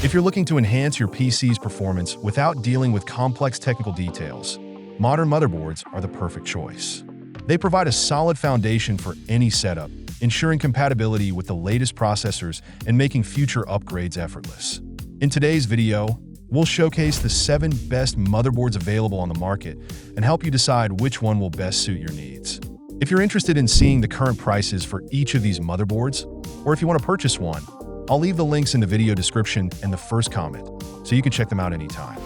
If you're looking to enhance your PC's performance without dealing with complex technical details, modern motherboards are the perfect choice. They provide a solid foundation for any setup, ensuring compatibility with the latest processors and making future upgrades effortless. In today's video, we'll showcase the 7 best motherboards available on the market and help you decide which one will best suit your needs. If you're interested in seeing the current prices for each of these motherboards, or if you want to purchase one, I'll leave the links in the video description and the first comment, so you can check them out anytime.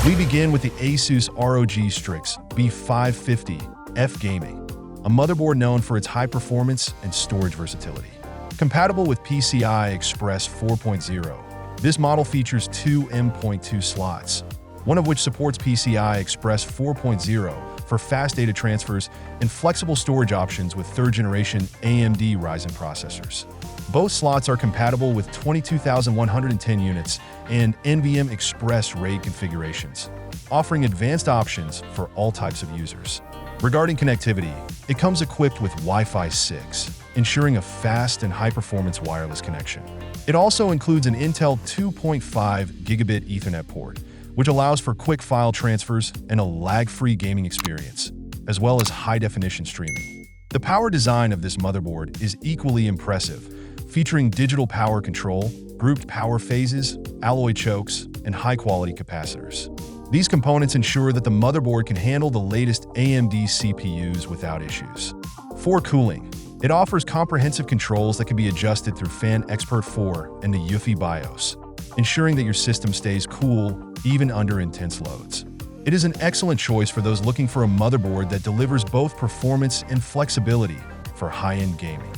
We begin with the ASUS ROG Strix B550-A Gaming, a motherboard known for its high performance and storage versatility. Compatible with PCI Express 4.0, this model features 2 M.2 slots, one of which supports PCI Express 4.0 for fast data transfers and flexible storage options with 3rd-generation AMD Ryzen processors. Both slots are compatible with 22,110 units and NVMe Express RAID configurations, offering advanced options for all types of users. Regarding connectivity, it comes equipped with Wi-Fi 6, ensuring a fast and high-performance wireless connection. It also includes an Intel 2.5 gigabit Ethernet port, which allows for quick file transfers and a lag-free gaming experience, as well as high-definition streaming. The power design of this motherboard is equally impressive, featuring digital power control, grouped power phases, alloy chokes, and high-quality capacitors. These components ensure that the motherboard can handle the latest AMD CPUs without issues. For cooling, it offers comprehensive controls that can be adjusted through Fan Expert 4 and the UEFI BIOS, ensuring that your system stays cool even under intense loads. It is an excellent choice for those looking for a motherboard that delivers both performance and flexibility for high-end gaming.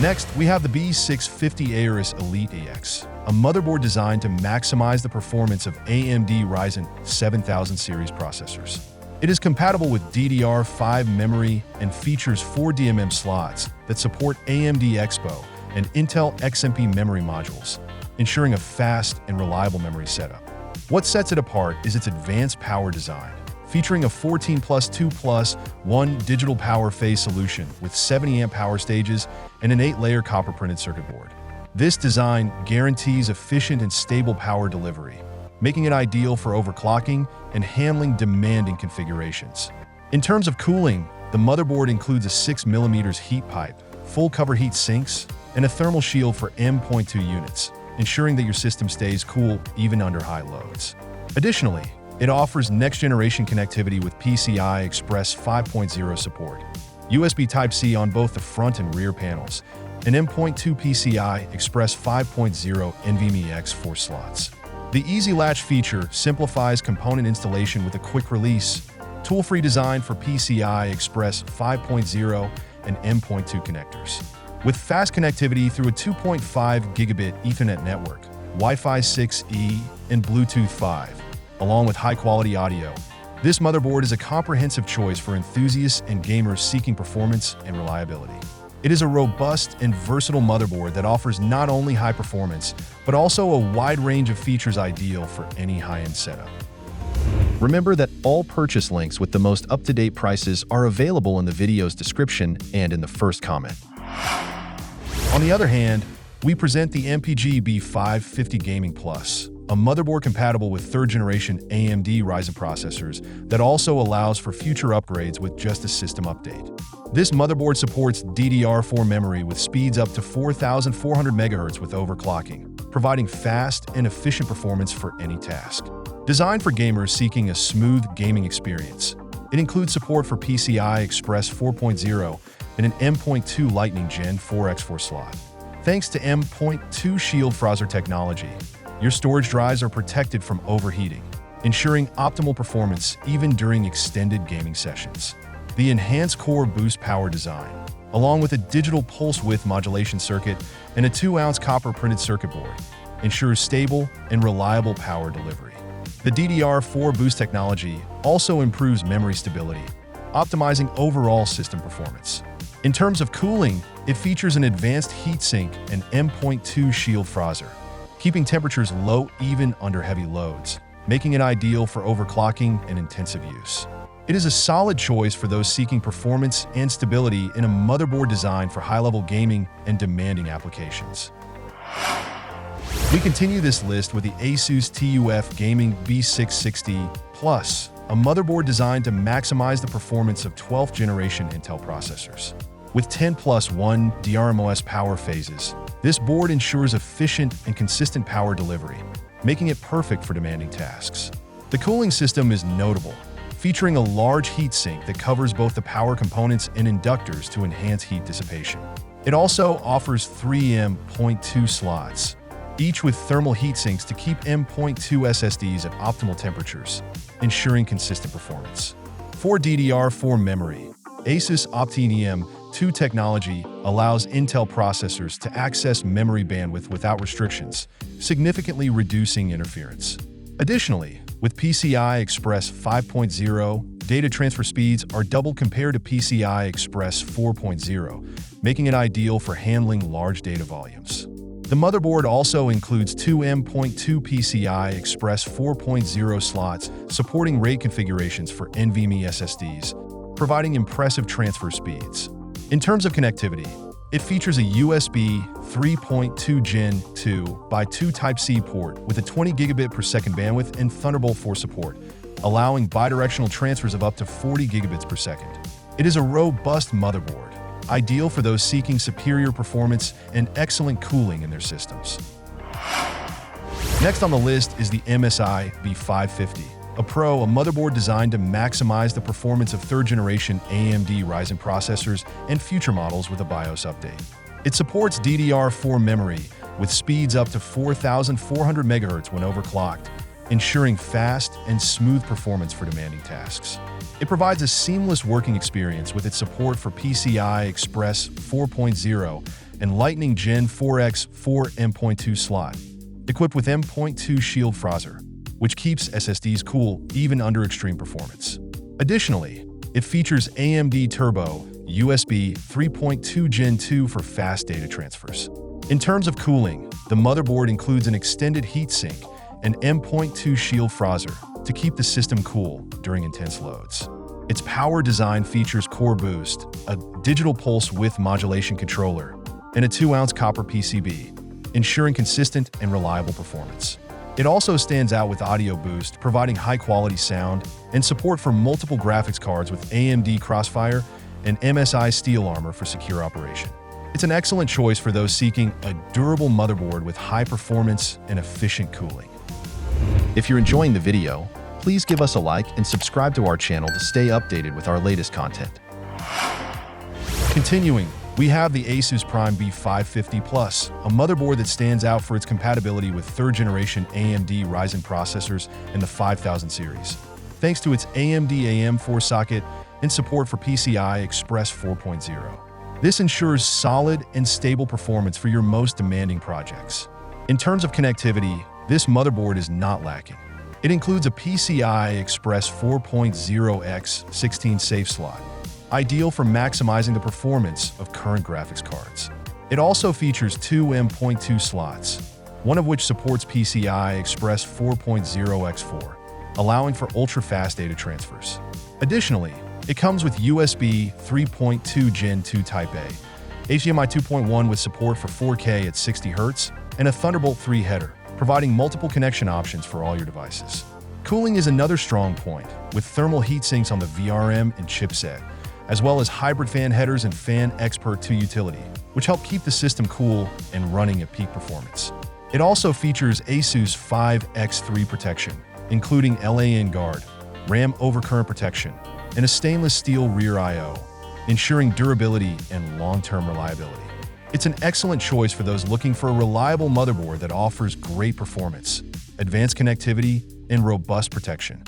Next, we have the B650 AORUS Elite EX, a motherboard designed to maximize the performance of AMD Ryzen 7000 series processors. It is compatible with DDR5 memory and features 4 DMM slots that support AMD Expo and Intel XMP memory modules, ensuring a fast and reliable memory setup. What sets it apart is its advanced power design, featuring a 14+2+1 digital power phase solution with 70 amp power stages and an 8-layer copper-printed circuit board. This design guarantees efficient and stable power delivery, making it ideal for overclocking and handling demanding configurations. In terms of cooling, the motherboard includes a 6mm heat pipe, full cover heat sinks, and a thermal shield for M.2 units, ensuring that your system stays cool even under high loads. Additionally, it offers next-generation connectivity with PCI Express 5.0 support, USB Type-C on both the front and rear panels, and M.2 PCI Express 5.0 NVMe X4 slots. The Easy Latch feature simplifies component installation with a quick-release, tool-free design for PCI Express 5.0 and M.2 connectors. With fast connectivity through a 2.5 gigabit Ethernet network, Wi-Fi 6E, and Bluetooth 5, along with high-quality audio, this motherboard is a comprehensive choice for enthusiasts and gamers seeking performance and reliability. It is a robust and versatile motherboard that offers not only high performance, but also a wide range of features ideal for any high-end setup. Remember that all purchase links with the most up-to-date prices are available in the video's description and in the first comment. On the other hand, we present the MSI B550 Gaming Plus, a motherboard compatible with 3rd-generation AMD Ryzen processors that also allows for future upgrades with just a system update. This motherboard supports DDR4 memory with speeds up to 4,400 MHz with overclocking, providing fast and efficient performance for any task. Designed for gamers seeking a smooth gaming experience, it includes support for PCI Express 4.0 and an M.2 Lightning Gen 4 X4 slot. Thanks to M.2 Shield Frozr technology, your storage drives are protected from overheating, ensuring optimal performance even during extended gaming sessions. The enhanced core boost power design, along with a digital pulse width modulation circuit and a 2-ounce copper-printed circuit board, ensures stable and reliable power delivery. The DDR4 boost technology also improves memory stability, optimizing overall system performance. In terms of cooling, it features an advanced heatsink and M.2 Shield Frozr, keeping temperatures low even under heavy loads, making it ideal for overclocking and intensive use. It is a solid choice for those seeking performance and stability in a motherboard designed for high-level gaming and demanding applications. We continue this list with the ASUS TUF Gaming B660 Plus, a motherboard designed to maximize the performance of 12th generation Intel processors. With 10+1 DRMOS power phases, this board ensures efficient and consistent power delivery, making it perfect for demanding tasks. The cooling system is notable, featuring a large heatsink that covers both the power components and inductors to enhance heat dissipation. It also offers 3 M.2 slots, each with thermal heatsinks to keep M.2 SSDs at optimal temperatures, ensuring consistent performance. For DDR4 memory, ASUS Optane M2 technology allows Intel processors to access memory bandwidth without restrictions, significantly reducing interference. Additionally, with PCI Express 5.0, data transfer speeds are doubled compared to PCI Express 4.0, making it ideal for handling large data volumes. The motherboard also includes 2 M.2 PCI Express 4.0 slots, supporting RAID configurations for NVMe SSDs, providing impressive transfer speeds. In terms of connectivity, it features a USB 3.2 Gen 2 by 2 Type-C port with a 20 gigabit per second bandwidth and Thunderbolt 4 support, allowing bidirectional transfers of up to 40 gigabits per second. It is a robust motherboard, ideal for those seeking superior performance and excellent cooling in their systems. Next on the list is the MSI B550-A Pro, a motherboard designed to maximize the performance of third-generation AMD Ryzen processors and future models with a BIOS update. It supports DDR4 memory with speeds up to 4,400 MHz when overclocked, ensuring fast and smooth performance for demanding tasks. It provides a seamless working experience with its support for PCI Express 4.0 and Lightning Gen 4X 4 M.2 slot, equipped with M.2 Shield Frozr, which keeps SSDs cool even under extreme performance. Additionally, it features AMD Turbo USB 3.2 Gen 2 for fast data transfers. In terms of cooling, the motherboard includes an extended heatsink and M.2 Shield Frozr to keep the system cool during intense loads. Its power design features Core Boost, a digital pulse width modulation controller, and a 2-ounce copper PCB, ensuring consistent and reliable performance. It also stands out with Audio Boost, providing high-quality sound and support for multiple graphics cards with AMD Crossfire and MSI Steel Armor for secure operation. It's an excellent choice for those seeking a durable motherboard with high performance and efficient cooling. If you're enjoying the video, please give us a like and subscribe to our channel to stay updated with our latest content. Continuing, we have the ASUS Prime B550 Plus, a motherboard that stands out for its compatibility with third-generation AMD Ryzen processors in the 5000 series, thanks to its AMD AM4 socket and support for PCI Express 4.0. This ensures solid and stable performance for your most demanding projects. In terms of connectivity, this motherboard is not lacking. It includes a PCI Express 4.0x 16 safe slot, ideal for maximizing the performance of current graphics cards. It also features 2 M.2 slots, one of which supports PCI Express 4.0x4, allowing for ultra-fast data transfers. Additionally, it comes with USB 3.2 Gen 2 Type-A, HDMI 2.1 with support for 4K at 60 Hz, and a Thunderbolt 3 header, providing multiple connection options for all your devices. Cooling is another strong point, with thermal heatsinks on the VRM and chipset, as well as hybrid fan headers and Fan Expert 2 utility, which help keep the system cool and running at peak performance. It also features ASUS 5x3 protection, including LAN guard, RAM overcurrent protection, and a stainless steel rear I/O, ensuring durability and long-term reliability. It's an excellent choice for those looking for a reliable motherboard that offers great performance, advanced connectivity, and robust protection.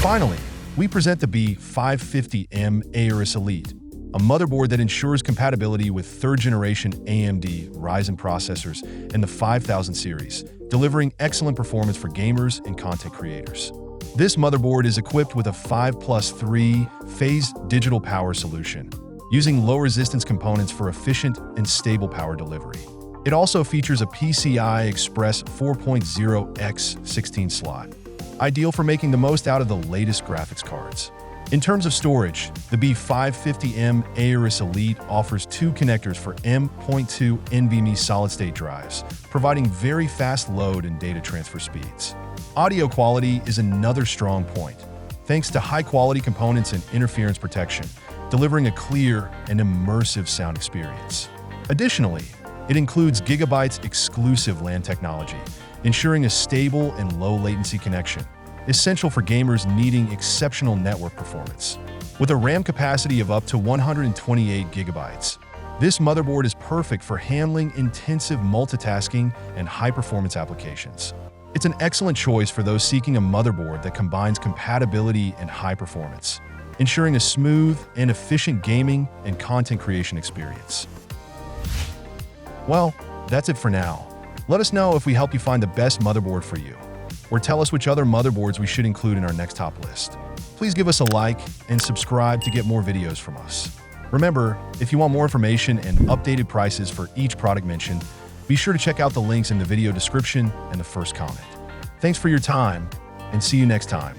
Finally, we present the B550-A AORUS Elite, a motherboard that ensures compatibility with third-generation AMD Ryzen processors in the 5000 series, delivering excellent performance for gamers and content creators. This motherboard is equipped with a 5+3 phased digital power solution, using low-resistance components for efficient and stable power delivery. It also features a PCI Express 4.0x 16 slot, ideal for making the most out of the latest graphics cards. In terms of storage, the B550M AORUS Elite offers two connectors for M.2 NVMe solid-state drives, providing very fast load and data transfer speeds. Audio quality is another strong point, thanks to high-quality components and interference protection, delivering a clear and immersive sound experience. Additionally, it includes Gigabyte's exclusive LAN technology, ensuring a stable and low-latency connection, essential for gamers needing exceptional network performance. With a RAM capacity of up to 128 gigabytes, this motherboard is perfect for handling intensive multitasking and high-performance applications. It's an excellent choice for those seeking a motherboard that combines compatibility and high performance, ensuring a smooth and efficient gaming and content creation experience. Well, that's it for now. Let us know if we help you find the best motherboard for you, or tell us which other motherboards we should include in our next top list. Please give us a like and subscribe to get more videos from us. Remember, if you want more information and updated prices for each product mentioned, be sure to check out the links in the video description and the first comment. Thanks for your time, and see you next time.